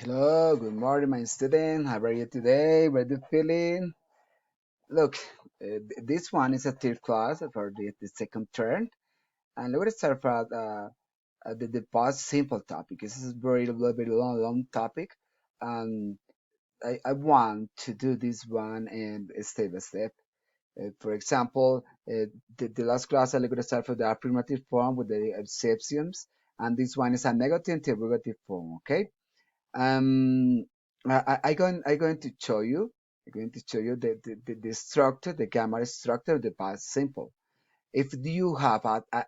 Hello, good morning, my student. How are you today? What are you feeling? Look, this one is a third class for the second term, and let's start from the past simple topic. This is very long topic, and I want to do this one and step by step. For example, the last class I'm going to start for the affirmative form with the exceptions, and this one is a negative interrogative form. Okay. Um, I'm going to show you. I'm going to show you the structure, the grammar structure of the past simple. If you have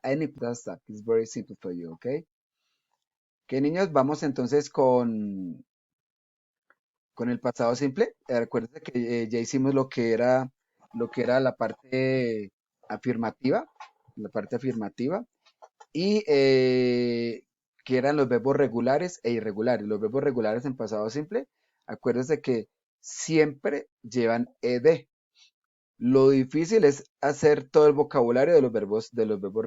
any that is very simple for you, okay? Que niños, vamos entonces con el pasado simple. Recuerden que ya hicimos lo que era afirmativa, la parte afirmativa. Y que eran los verbos regulares e irregulares. Los verbos regulares en pasado simple, acuérdense que siempre llevan ed. Lo difícil es hacer todo el vocabulario de los verbos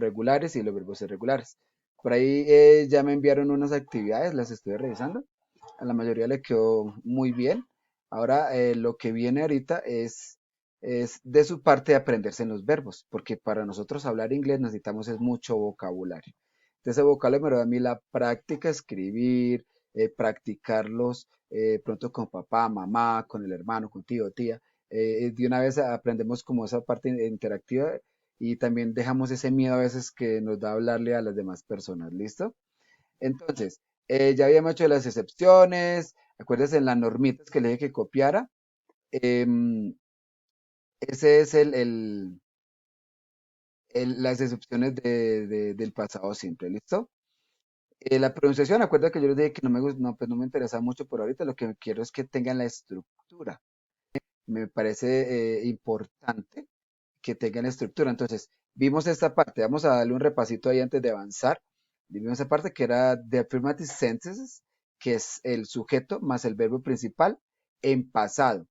regulares y los verbos irregulares. Por ahí ya me enviaron unas actividades, las estoy revisando. A la mayoría le quedó muy bien. Ahora lo que viene ahorita es de su parte aprenderse en los verbos, porque para nosotros hablar inglés necesitamos es mucho vocabulario. De ese vocabulario me da a mí la práctica, escribir, practicarlos pronto con papá, mamá, con el hermano, con tío, tía. De una vez aprendemos como esa parte interactiva y también dejamos ese miedo a veces que nos da hablarle a las demás personas. ¿Listo? Entonces, ya habíamos hecho las excepciones. Acuérdense en las normitas que le dije que copiara. em, ese es las excepciones del pasado simple. ¿Listo? La pronunciación, acuerda que yo les dije que no me, no, pues no me interesa mucho por ahorita. Lo que quiero es que tengan la estructura. Me parece importante que tengan estructura. Entonces, vimos esta parte, vamos a darle un repasito ahí antes de avanzar. Vimos esa parte que era de affirmative sentences, que es el sujeto más el verbo principal en pasado.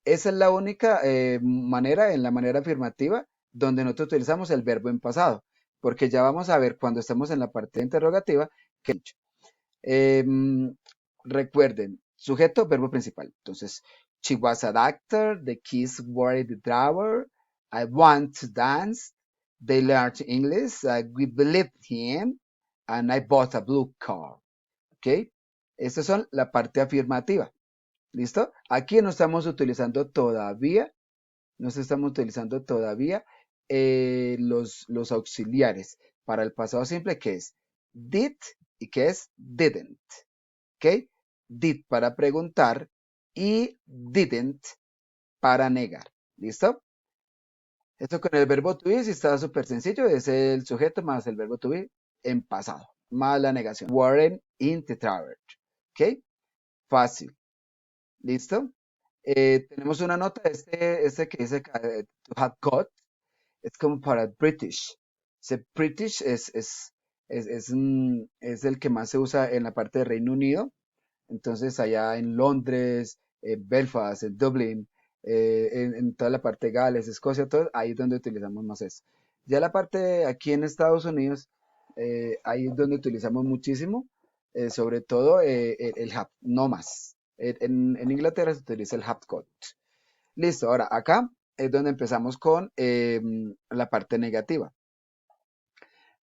Esa es la única manera, en la manera afirmativa, donde nosotros utilizamos el verbo en pasado, porque ya vamos a ver cuando estamos en la parte interrogativa que he dicho. Recuerden, sujeto, verbo principal. Entonces, she was a doctor, the kids were in the drawer, I want to dance, they learned English, we believed him, and I bought a blue car. ¿Ok? Estas son la parte afirmativa. ¿Listo? Aquí no estamos utilizando todavía, no estamos utilizando todavía los auxiliares para el pasado simple, que es did y que es didn't. ¿Ok? Did para preguntar y didn't para negar. ¿Listo? Esto con el verbo to be sí está súper sencillo. Es el sujeto más el verbo to be en pasado. Más la negación. Warren in the tower. ¿Ok? Fácil. ¿Listo? Tenemos una nota. Este que dice to have got. Es como para British. Ese British es el que más se usa en la parte de Reino Unido. Entonces allá en Londres, Belfast, en Dublín, en toda la parte de Gales, Escocia, todo, ahí es donde utilizamos más eso. Ya la parte aquí en Estados Unidos, ahí es donde utilizamos muchísimo, sobre todo el have, no más. En Inglaterra se utiliza el have got. Listo, ahora acá es donde empezamos con la parte negativa.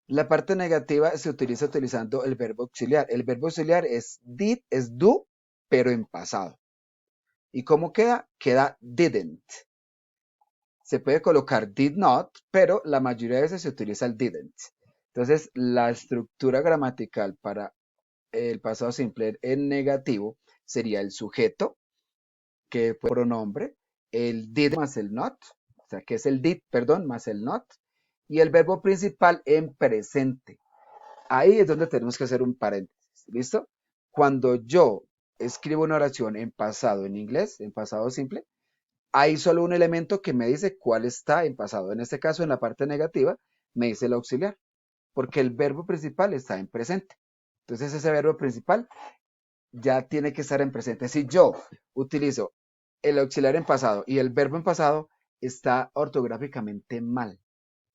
La parte negativa se utiliza utilizando el verbo auxiliar. El verbo auxiliar es did, es do, pero en pasado. ¿Y cómo queda? Queda didn't. Se puede colocar did not, pero la mayoría de veces se utiliza el didn't. Entonces, la estructura gramatical para el pasado simple en negativo sería el sujeto, que fue pronombre, el did más el not, o sea, que es el did, perdón, más el not, y el verbo principal en presente. Ahí es donde tenemos que hacer un paréntesis, ¿listo? Cuando yo escribo una oración en pasado en inglés, en pasado simple, hay solo un elemento que me dice cuál está en pasado. En este caso, en la parte negativa, me dice el auxiliar, porque el verbo principal está en presente. Entonces, ese verbo principal ya tiene que estar en presente. Si yo utilizo el auxiliar en pasado y el verbo en pasado, está ortográficamente mal.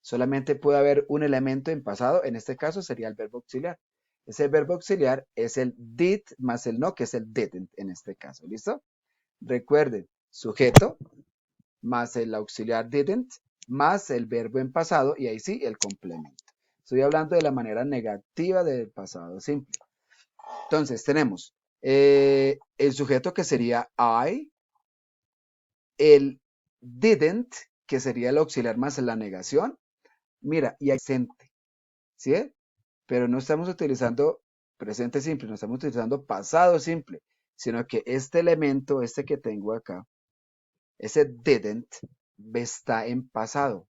Solamente puede haber un elemento en pasado, en este caso sería el verbo auxiliar. Ese verbo auxiliar es el did más el no, que es el didn't en este caso. ¿Listo? Recuerden, sujeto más el auxiliar didn't más el verbo en pasado y ahí sí el complemento. Estoy hablando de la manera negativa del pasado simple. Entonces tenemos el sujeto que sería I, el didn't que sería el auxiliar más la negación. Mira, y presente, ¿sí? Pero no estamos utilizando presente simple, no estamos utilizando pasado simple, sino que este elemento, este que tengo acá, ese didn't, está en pasado.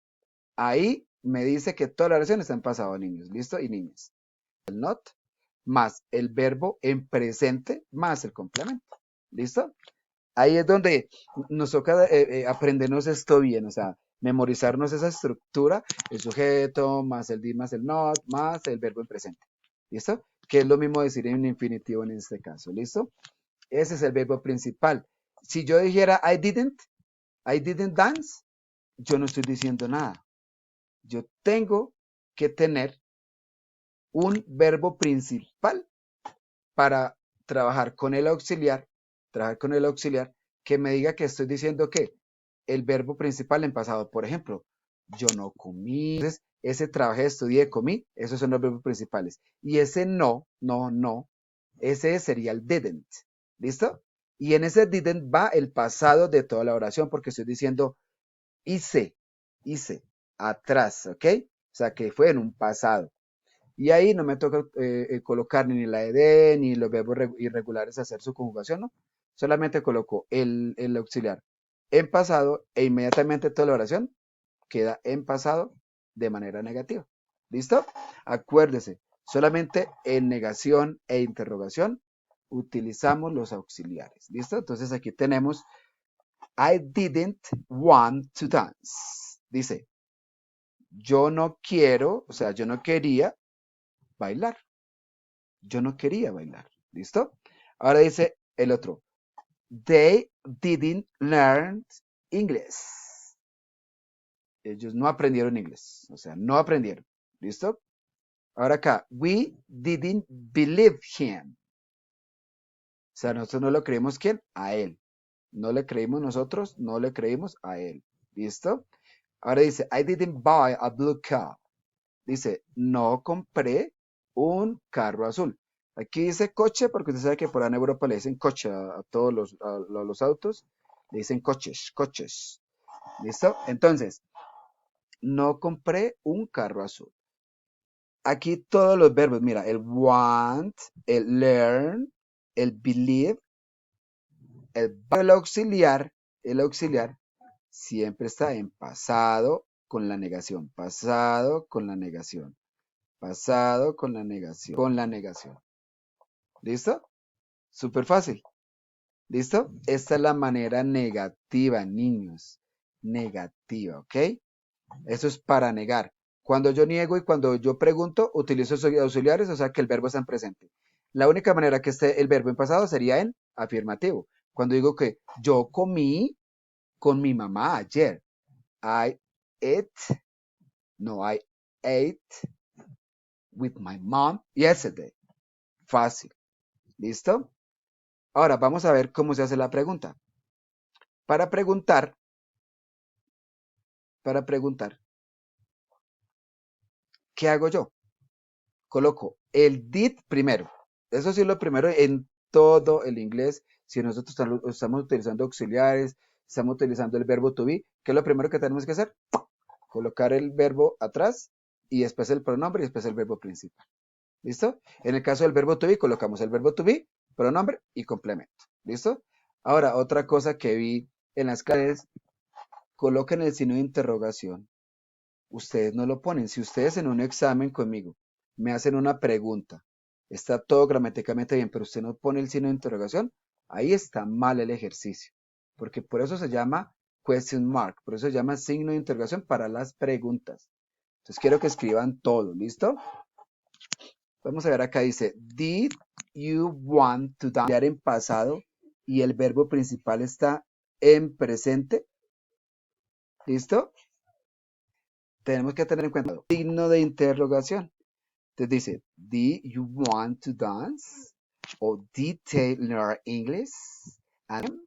Ahí me dice que toda la oración está en pasado, niños, ¿listo? Y niñas. El not más el verbo en presente más el complemento, ¿listo? Ahí es donde nos toca aprendernos esto bien, o sea, memorizarnos esa estructura, el sujeto más el did más el not más el verbo en presente, ¿listo? Que es lo mismo decir en infinitivo en este caso, ¿listo? Ese es el verbo principal. Si yo dijera I didn't dance, yo no estoy diciendo nada. Yo tengo que tener un verbo principal para trabajar con el auxiliar que me diga que estoy diciendo que el verbo principal en pasado, por ejemplo, yo no comí, entonces ese trabajé, estudié, comí, esos son los verbos principales. Y ese no, ese sería el didn't, ¿listo? Y en ese didn't va el pasado de toda la oración porque estoy diciendo hice, hice, atrás, ¿ok? O sea que fue en un pasado. Y ahí no me toca colocar ni la ed ni los verbos irregulares hacer su conjugación, ¿no? Solamente coloco el auxiliar en pasado e inmediatamente toda la oración queda en pasado de manera negativa. ¿Listo? Acuérdese, solamente en negación e interrogación utilizamos los auxiliares. ¿Listo? Entonces aquí tenemos I didn't want to dance. Dice, yo no quiero, o sea, yo no quería bailar. Yo no quería bailar. ¿Listo? Ahora dice el otro. They didn't learn English. Ellos no aprendieron inglés. O sea, no aprendieron. ¿Listo? Ahora acá. We didn't believe him. O sea, nosotros no lo creímos ¿quién? A él. No le creímos nosotros, no le creímos a él. ¿Listo? Ahora dice, I didn't buy a blue car. Dice, no compré un carro azul. Aquí dice coche porque usted sabe que por ahí en Europa le dicen coche a todos los autos. Le dicen coches, coches. ¿Listo? Entonces, no compré un carro azul. Aquí todos los verbos, mira, el want, el learn, el believe, el auxiliar siempre está en pasado con la negación, pasado con la negación. Pasado con la negación. Con la negación. ¿Listo? Súper fácil. ¿Listo? Esta es la manera negativa, niños. Negativa, ¿ok? Eso es para negar. Cuando yo niego y cuando yo pregunto, utilizo esos auxiliares, o sea que el verbo está en presente. La única manera que esté el verbo en pasado sería en afirmativo. Cuando digo que yo comí con mi mamá ayer. I ate, no, I ate with my mom yesterday. Fácil. ¿Listo? Ahora vamos a ver cómo se hace la pregunta. Para preguntar, para preguntar, ¿qué hago yo? Coloco el did primero. Eso sí es lo primero en todo el inglés. Si nosotros estamos utilizando auxiliares, estamos utilizando el verbo to be, ¿qué es lo primero que tenemos que hacer? Colocar el verbo atrás y después el pronombre y después el verbo principal. ¿Listo? En el caso del verbo to be, colocamos el verbo to be, pronombre y complemento. ¿Listo? Ahora, otra cosa que vi en las clases, coloquen el signo de interrogación. Ustedes no lo ponen. Si ustedes en un examen conmigo me hacen una pregunta, está todo gramaticalmente bien, pero usted no pone el signo de interrogación, ahí está mal el ejercicio. Porque por eso se llama question mark, por eso se llama signo de interrogación para las preguntas. Entonces quiero que escriban todo, ¿listo? Vamos a ver acá dice, did you want to dance? En pasado y el verbo principal está en presente. ¿Listo? Tenemos que tener en cuenta signo de interrogación. Te dice, do you want to dance? O did learn English? And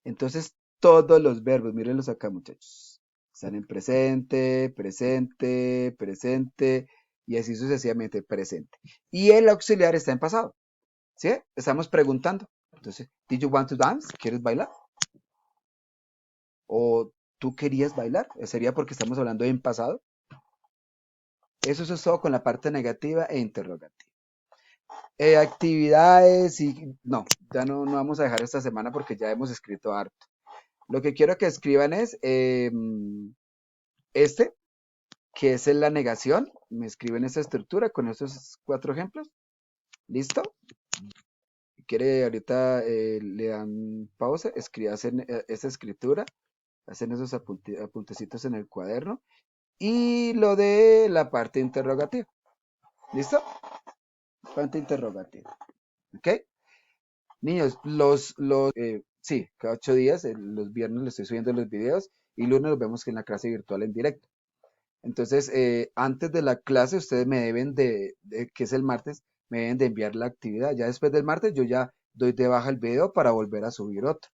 entonces, todos los verbos, mírenlos acá, muchachos. Están en presente, presente, presente, y así sucesivamente, presente. Y el auxiliar está en pasado, ¿sí? Estamos preguntando. Entonces, did you want to dance? ¿Quieres bailar? ¿O tú querías bailar? Sería porque estamos hablando en pasado. Eso es todo con la parte negativa e interrogativa. Actividades y... No, ya no vamos a dejar esta semana porque ya hemos escrito harto. Lo que quiero que escriban es este, que es la negación. Me escriben esta estructura con estos 4 ejemplos. ¿Listo? Si quiere, ahorita le dan pausa, hacen esta escritura, hacen esos apuntecitos en el cuaderno y lo de la parte interrogativa. ¿Listo? Parte interrogativa. ¿Ok? Niños, sí, cada 8 días, los viernes les estoy subiendo los videos y lunes los vemos en la clase virtual en directo. Entonces, antes de la clase, ustedes me deben que es el martes, me deben de enviar la actividad. Ya después del martes, yo ya doy de baja el video para volver a subir otro,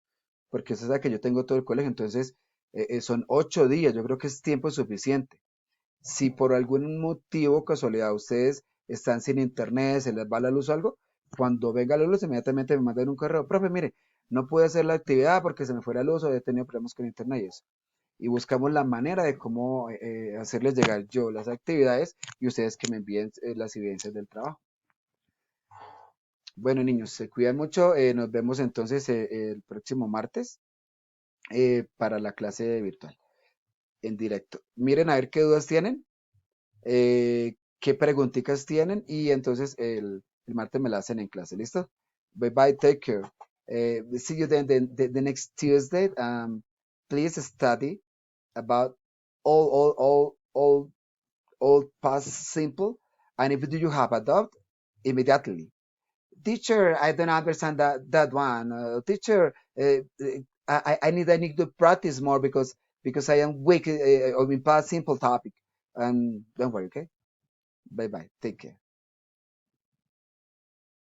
porque esa es la que yo tengo todo el colegio. Entonces, son 8 días, yo creo que es tiempo suficiente. Si por algún motivo, casualidad, ustedes están sin internet, se les va la luz o algo, cuando venga la luz, inmediatamente me mandan un correo, profe, mire, no pude hacer la actividad porque se me fue la luz o he tenido problemas con internet y eso. Y buscamos la manera de cómo hacerles llegar yo las actividades y ustedes que me envíen las evidencias del trabajo. Bueno, niños, se cuidan mucho. Nos vemos entonces el próximo martes para la clase virtual en directo. Miren a ver qué dudas tienen, qué preguntitas tienen y entonces el martes me la hacen en clase. ¿Listo? Bye bye, take care. See you then the next Tuesday. Please study about all past simple, and if do you have adopt immediately. Teacher, I don't understand that one. Teacher, I need to practice more because I am weak on past simple topic. And don't worry, okay? Bye bye. Take care.